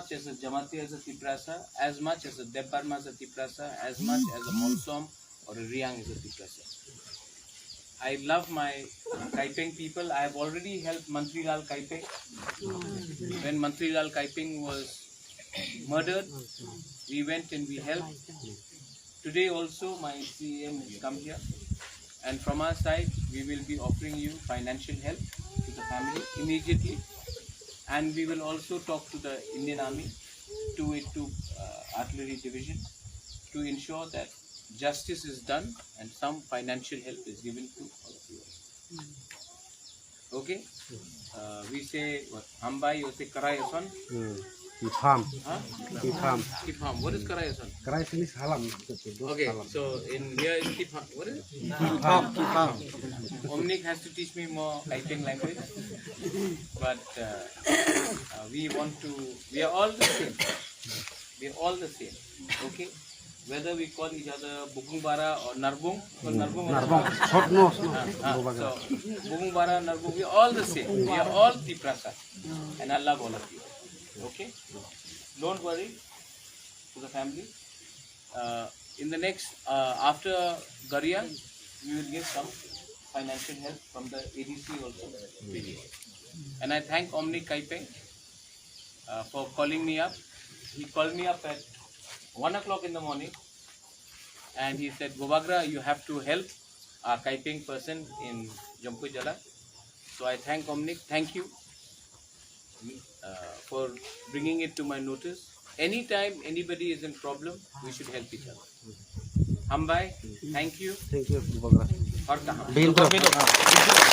much as a Jamati as a Tiprasa, as much as a Debbarma as a Tiprasa, as much as a Molsom or a Riang is a Tiprasa. I love my Kaipeng people. I have already helped Mantri Lal Kaipeng. When Mantri Lal Kaipeng was murdered, we went and we helped. Today also my CM has come here, and from our side we will be offering you financial help to the family immediately, and we will also talk to the Indian Army 282 Artillery Division to ensure that justice is done and some financial help is given to all of you. Okay? We say what? Hambai, you say Karayason? Kipam. Huh? Kipam. Kipam. What is Karayason? Karayason is halam. Okay, so in here is Kipam. What is it? Kipam. Omnik has to teach me more Kaipeng language. But we are all the same. We are all the same. Okay? Whether we call each other Bubagra or Narbung. Narbung. Short nose. So, Bubagra, Narbung, we are all the same. We are all Tiprasa. And I love all of you. Okay? Don't worry to the family. In the next, after Garia, we will give some financial help from the ADC also. And I thank Omnik Kaipeng for calling me up. He called me up at 1 o'clock in the morning and he said, Bubagra, you have to help our Kaipeng person in Jampu Jala. So I thank Omnik. Thank you for bringing it to my notice. Anytime anybody is in problem, we should help each other. Hambai, thank you. Thank you, Bubagra. Or Kaha.